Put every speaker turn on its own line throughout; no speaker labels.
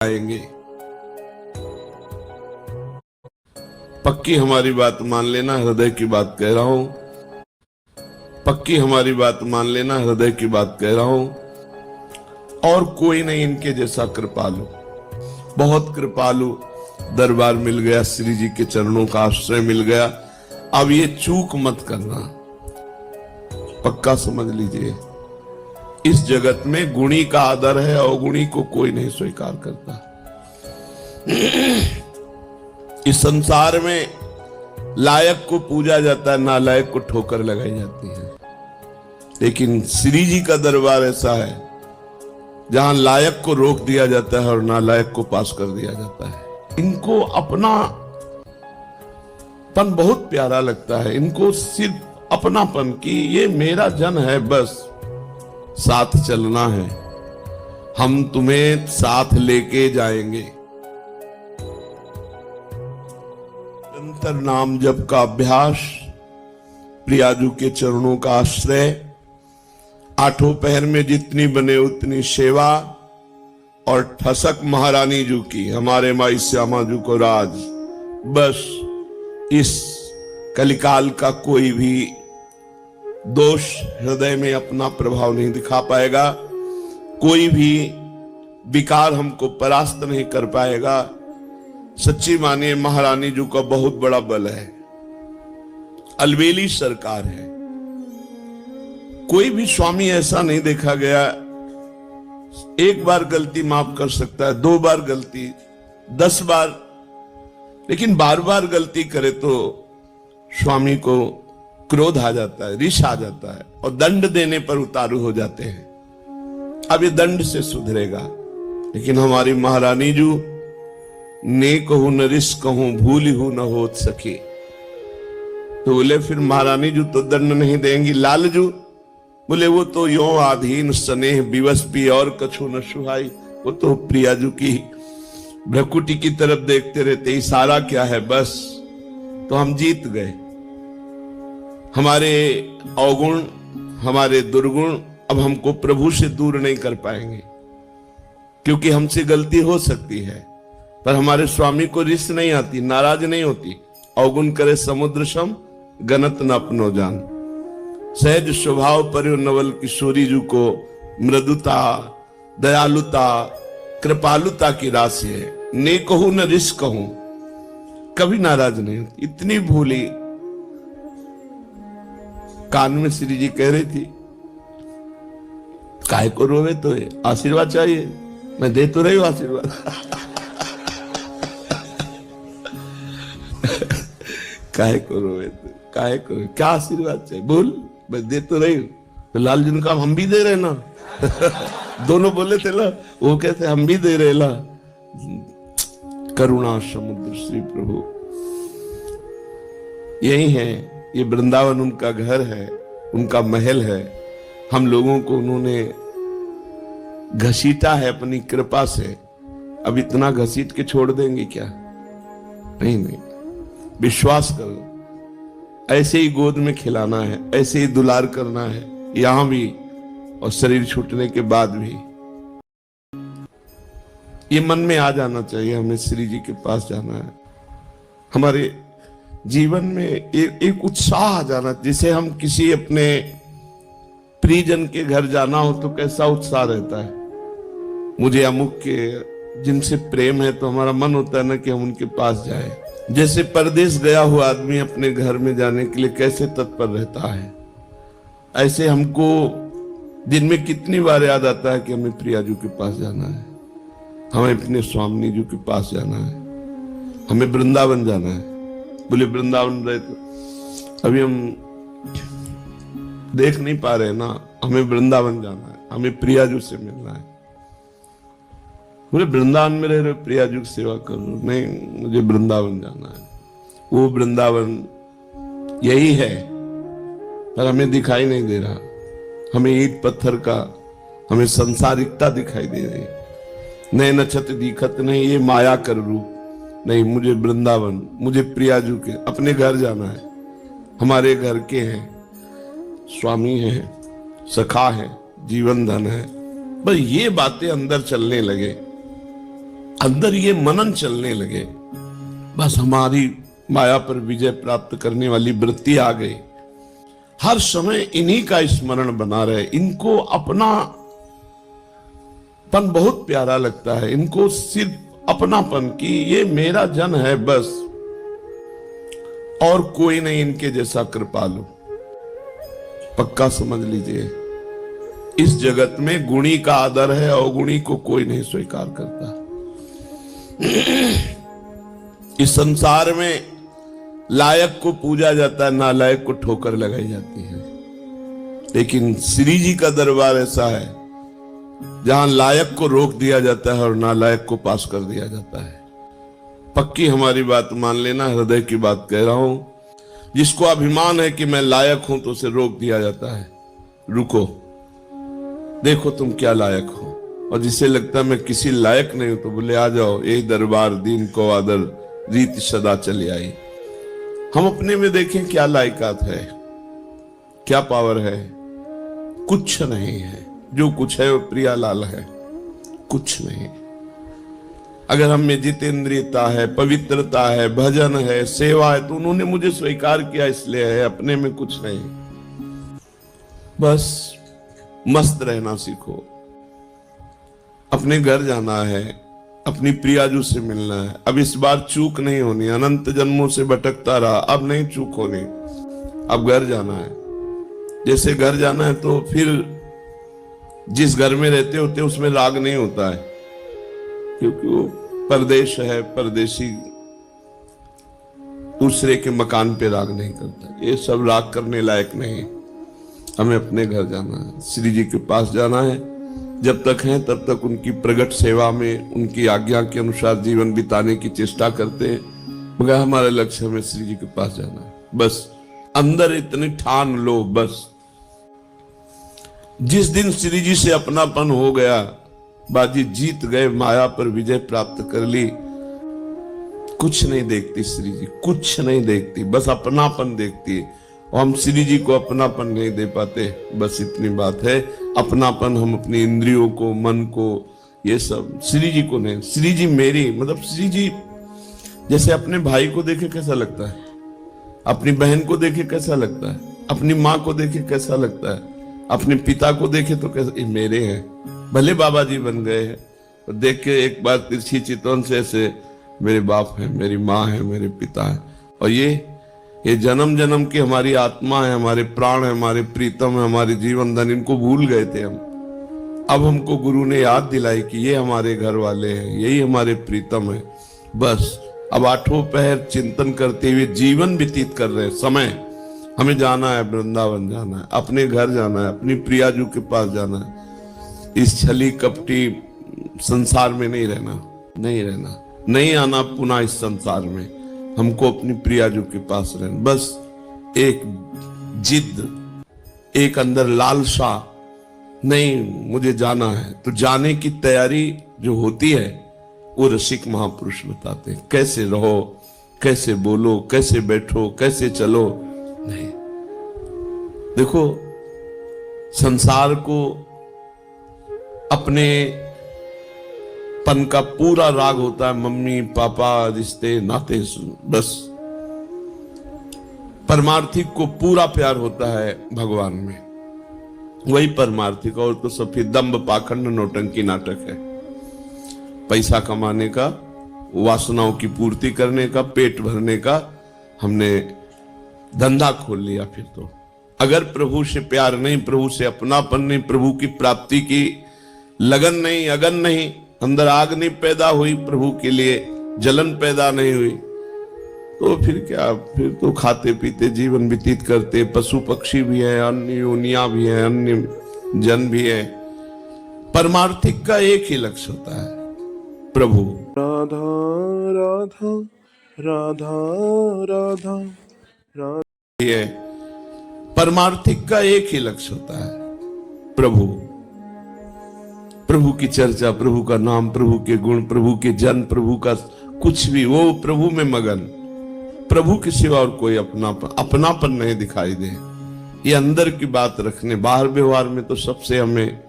आएंगे। पक्की हमारी बात मान लेना, हृदय की बात कह रहा हूं। पक्की हमारी बात मान लेना, हृदय की बात कह रहा हूं। और कोई नहीं इनके जैसा कृपालु, बहुत कृपालु दरबार मिल गया, श्री जी के चरणों का आश्रय मिल गया। अब ये चूक मत करना, पक्का समझ लीजिए। इस जगत में गुणी का आदर है, अवगुणी को कोई नहीं स्वीकार करता। इस संसार में लायक को पूजा जाता है, नालायक को ठोकर लगाई जाती है। लेकिन श्री जी का दरबार ऐसा है जहां लायक को रोक दिया जाता है और नालायक को पास कर दिया जाता है। इनको अपनापन बहुत प्यारा लगता है। इनको सिर्फ अपनापन की ये मेरा जन है, बस साथ चलना है, हम तुम्हें साथ लेके जाएंगे। निरंतर नाम जप का अभ्यास, प्रियाजू के चरणों का आश्रय, आठों पहर में जितनी बने उतनी सेवा, और ठसक महारानी जू की, हमारे माई श्यामा जू को राज। बस इस कलिकाल का कोई भी दोष हृदय में अपना प्रभाव नहीं दिखा पाएगा, कोई भी विकार हमको परास्त नहीं कर पाएगा। सच्ची मानिए, महारानी जी का बहुत बड़ा बल है, अलबेली सरकार है। कोई भी स्वामी ऐसा नहीं देखा गया, एक बार गलती माफ कर सकता है, 2 बार गलती, 10 बार, लेकिन बार बार गलती करे तो स्वामी को क्रोध आ जाता है, रिश आ जाता है, और दंड देने पर उतारू हो जाते हैं। अब ये दंड से सुधरेगा। लेकिन हमारी महारानी जू, ने कहूं न रिश कहूं, भूली हूं न होत सके। तो बोले फिर महारानी जू तो दंड नहीं देंगी। लालजू बोले वो तो यो आधीन स्नेह विवश भी और कछु न सुहाई। वो तो प्रियाजू की भ्रकुटी की तरफ देखते रहते, इशारा क्या है बस, तो हम जीत गए। हमारे अवगुण, हमारे दुर्गुण अब हमको प्रभु से दूर नहीं कर पाएंगे, क्योंकि हमसे गलती हो सकती है, पर हमारे स्वामी को रिस नहीं आती, नाराज नहीं होती। अवगुण करे समुद्र सम, गनत न अपनो जान। सहज स्वभाव पर नवल किशोरी जू को मृदुता, दयालुता, कृपालुता की राशि है। ने कहूं न रिस कहूं, कभी नाराज नहीं होती। इतनी भूली, कान में श्री जी कह रही थी, काहे को रोवे, तो आशीर्वाद चाहिए, मैं दे तो रही हूं आशीर्वाद। काहे को रोवे, तो काहे को, क्या आशीर्वाद चाहिए बोल, मैं दे तो रही हूं। तो लाल जी ने कहा हम भी दे रहे ना। दोनों बोले थे ना, वो कहते हम भी दे रहे ला। करुणा समुद्र श्री प्रभु यही है। ये वृंदावन उनका घर है, उनका महल है। हम लोगों को उन्होंने घसीटा है अपनी कृपा से। अब इतना घसीट के छोड़ देंगे क्या? नहीं नहीं, विश्वास करो, ऐसे ही गोद में खिलाना है, ऐसे ही दुलार करना है, यहां भी और शरीर छूटने के बाद भी। ये मन में आ जाना चाहिए, हमें श्री जी के पास जाना है। हमारे जीवन में एक उत्साह आ जाना, जिसे हम किसी अपने प्रियजन के घर जाना हो तो कैसा उत्साह रहता है। मुझे अमुक के जिनसे प्रेम है, तो हमारा मन होता है ना कि हम उनके पास जाए। जैसे परदेश गया हुआ आदमी अपने घर में जाने के लिए कैसे तत्पर रहता है, ऐसे हमको दिन में कितनी बार याद आता है कि हमें प्रियाजू के पास जाना है, हमें अपने स्वामी जी के पास जाना है, हमें वृंदावन जाना है। बोले वृंदावन रहे तो अभी हम देख नहीं पा रहे ना, हमें वृंदावन जाना है, हमें प्रियाजू से मिलना है। बोले वृंदावन में रह रहे प्रियाजू की सेवा करो, नहीं मुझे वृंदावन जाना है। वो वृंदावन यही है, पर हमें दिखाई नहीं दे रहा। हमें ईंट पत्थर का, हमें संसारिकता दिखाई दे रही। नए नक्षत्र दिखत नहीं, ये माया कर रूप नहीं। मुझे वृंदावन, मुझे प्रियाजू के अपने घर जाना है। हमारे घर के हैं, स्वामी हैं, सखा है, जीवन धन है। बस ये बातें अंदर चलने लगे, अंदर ये मनन चलने लगे, बस हमारी माया पर विजय प्राप्त करने वाली वृत्ति आ गई। हर समय इन्हीं का स्मरण बना रहे। इनको अपनापन बहुत प्यारा लगता है, इनको सिर्फ अपनापन की ये मेरा जन है बस, और कोई नहीं इनके जैसा कृपालु। पक्का समझ लीजिए, इस जगत में गुणी का आदर है, अवगुणी को कोई नहीं स्वीकार करता। इस संसार में लायक को पूजा जाता है, नालायक को ठोकर लगाई जाती है। लेकिन श्री जी का दरबार ऐसा है जहां लायक को रोक दिया जाता है और नालायक को पास कर दिया जाता है। पक्की हमारी बात मान लेना, हृदय की बात कह रहा हूं। जिसको अभिमान है कि मैं लायक हूं तो उसे रोक दिया जाता है, रुको देखो तुम क्या लायक हो। और जिसे लगता है मैं किसी लायक नहीं हूं तो बोले आ जाओ, यही दरबार दीन को आदर रीत सदा चली आई। हम अपने में देखें क्या लायकात है, क्या पावर है। कुछ नहीं है, जो कुछ है वो प्रियालाल है, कुछ नहीं। अगर हम में जितेंद्रियता है, पवित्रता है, भजन है, सेवा है, तो उन्होंने मुझे स्वीकार किया इसलिए है, अपने में कुछ नहीं। बस मस्त रहना सीखो। अपने घर जाना है, अपनी प्रियाजू से मिलना है। अब इस बार चूक नहीं होनी, अनंत जन्मों से भटकता रहा, अब नहीं चूक होनी। अब घर जाना है। जैसे घर जाना है तो फिर जिस घर में रहते होते उसमें राग नहीं होता है, क्योंकि वो परदेश है, परदेसी दूसरे के मकान पे राग नहीं करता। ये सब राग करने लायक नहीं। हमें अपने घर जाना है, श्री जी के पास जाना है। जब तक हैं तब तक उनकी प्रगट सेवा में, उनकी आज्ञा के अनुसार जीवन बिताने की चेष्टा करते हैं, मगर हमारा लक्ष्य हमें श्री जी के पास जाना है। बस अंदर इतनी ठान लो, बस जिस दिन श्री जी से अपनापन हो गया, बाजी जीत गए, माया पर विजय प्राप्त कर ली। कुछ नहीं देखती श्री जी, कुछ नहीं देखती, बस अपनापन देखती है। और हम श्री जी को अपनापन नहीं दे पाते, बस इतनी बात है। अपनापन हम अपनी इंद्रियों को, मन को, ये सब, श्री जी को नहीं। श्री जी मेरी, मतलब श्री जी जैसे अपने भाई को देखे कैसा लगता है, अपनी बहन को देखे कैसा लगता है, अपनी माँ को देखे कैसा लगता है, अपने पिता को देखे तो कैसा, ये मेरे हैं। भले बाबा जी बन गए हैं, और देख के एक बार तिरछी चितवन से ऐसे मेरे बाप है, मेरी माँ है, मेरे पिता है। और ये जन्म जन्म की हमारी आत्मा है, हमारे प्राण है, हमारे प्रीतम है, हमारे जीवन धन, इनको भूल गए थे हम। अब हमको गुरु ने याद दिलाई कि ये हमारे घर वाले हैं, यही हमारे प्रीतम है। बस अब आठों पहर चिंतन करते हुए जीवन व्यतीत कर रहे हैं। समय हमें जाना है, वृंदावन जाना है, अपने घर जाना है, अपनी प्रियाजू के पास जाना है। इस छली कपटी संसार में नहीं रहना, नहीं रहना, नहीं आना पुनः इस संसार में। हमको अपनी प्रियाजू के पास रहना। बस एक जिद, एक अंदर लालसा, नहीं मुझे जाना है, तो जाने की तैयारी जो होती है वो रसिक महापुरुष बताते हैं। कैसे रहो, कैसे बोलो, कैसे बैठो, कैसे चलो। नहीं, देखो संसार को अपने पन का पूरा राग होता है, मम्मी पापा, रिश्ते नाते, बस। परमार्थिक को पूरा प्यार होता है भगवान में, वही परमार्थिक। और तो सब फिर दंभ पाखंड नौटंकी नाटक है। पैसा कमाने का, वासनाओं की पूर्ति करने का, पेट भरने का हमने धंधा खोल लिया। फिर तो अगर प्रभु से प्यार नहीं, प्रभु से अपनापन नहीं, प्रभु की प्राप्ति की लगन नहीं, अगन नहीं, अंदर आग नहीं पैदा हुई, प्रभु के लिए जलन पैदा नहीं हुई, तो फिर क्या, फिर तो खाते पीते जीवन व्यतीत करते। पशु पक्षी भी है, अन्य योनिया भी है, अन्य जन भी है। परमार्थिक का एक ही लक्ष्य होता है, प्रभु।
राधा राधा राधा राधा राधा,
ये परमार्थिक का एक ही लक्ष्य होता है, प्रभु। प्रभु की चर्चा, प्रभु का नाम, प्रभु के गुण, प्रभु के जन, प्रभु का कुछ भी, वो प्रभु में मगन। प्रभु के सिवा और कोई अपनापन नहीं दिखाई दे। ये अंदर की बात रखने, बाहर व्यवहार में तो सबसे हमें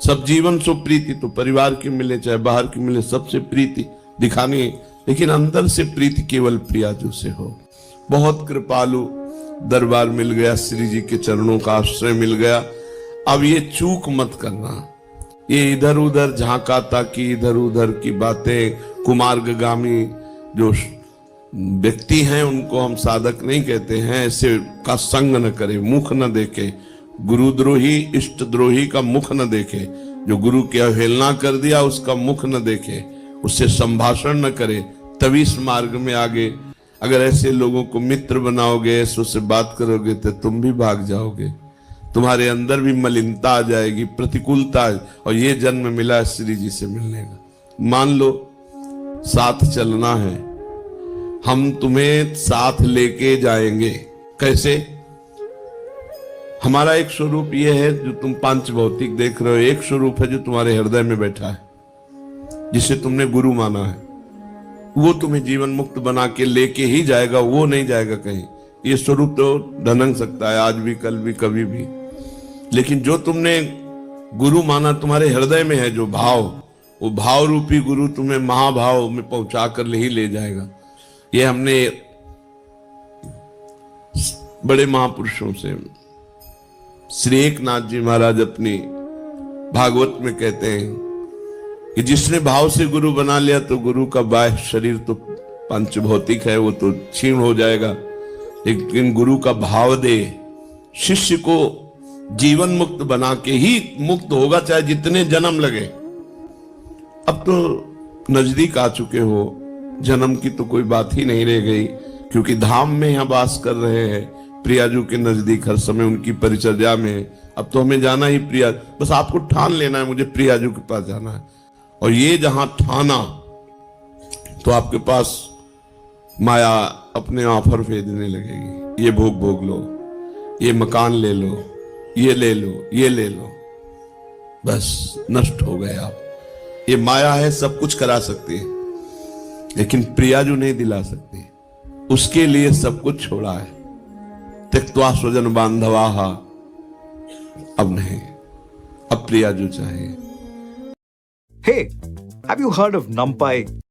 सब जीवन सो प्रीति, तो परिवार की मिले चाहे बाहर की मिले, सबसे प्रीति दिखानी है, लेकिन अंदर से प्रीति केवल प्रियाजू से हो। बहुत कृपालु दरबार मिल गया, श्री जी के चरणों का आश्रय मिल गया। अब ये चूक मत करना, ये इधर उधर झांका ताकि इधर उधर की बातें, कुमार्गामी जो व्यक्ति हैं उनको हम साधक नहीं कहते हैं, ऐसे का संग न करे, मुख न देखे, गुरुद्रोही इष्ट द्रोही का मुख न देखे, जो गुरु की अवहेलना कर दिया उसका मुख न देखे, उससे संभाषण न करे, तभी इस मार्ग में आगे। अगर ऐसे लोगों को मित्र बनाओगे, ऐसे उससे बात करोगे तो तुम भी भाग जाओगे, तुम्हारे अंदर भी मलिनता आ जाएगी, प्रतिकूलता। और ये जन्म मिला है श्री जी से मिलने का। मान लो साथ चलना है, हम तुम्हें साथ लेके जाएंगे। कैसे? हमारा एक स्वरूप ये है जो तुम पांच भौतिक देख रहे हो, एक स्वरूप है जो तुम्हारे हृदय में बैठा है, जिसे तुमने गुरु माना है। वो तुम्हें जीवन मुक्त बना के लेके ही जाएगा, वो नहीं जाएगा कहीं। ये स्वरूप तो ढनक सकता है आज भी, कल भी, कभी भी, लेकिन जो तुमने गुरु माना तुम्हारे हृदय में है जो भाव, वो भाव रूपी गुरु तुम्हें महाभाव में पहुंचा कर ही ले जाएगा। ये हमने बड़े महापुरुषों से, श्री एकनाथ जी महाराज अपनी भागवत में कहते हैं कि जिसने भाव से गुरु बना लिया तो गुरु का बाह्य शरीर तो पंचभौतिक है, वो तो क्षीण हो जाएगा, लेकिन गुरु का भाव दे शिष्य को जीवन मुक्त बना के ही मुक्त होगा, चाहे जितने जन्म लगे। अब तो नजदीक आ चुके हो, जन्म की तो कोई बात ही नहीं रह गई, क्योंकि धाम में यहाँ वास कर रहे हैं, प्रियाजू के नजदीक हर समय उनकी परिचर्या में। अब तो हमें जाना ही प्रिया, बस आपको ठान लेना है मुझे प्रियाजू के पास जाना है। और ये जहां ठाना तो आपके पास माया अपने ऑफर भेजने लगेगी, ये भोग भोग लो, ये मकान ले लो, ये ले लो, ये ले लो, बस नष्ट हो गए आप। ये माया है, सब कुछ करा सकती है, लेकिन प्रियाजू नहीं दिला सकती। उसके लिए सब कुछ छोड़ा है। त्यक्त्वा स्वजन बांधवाः, अब नहीं, अब प्रियाजू चाहिए।
Hey, have you heard of NumPy?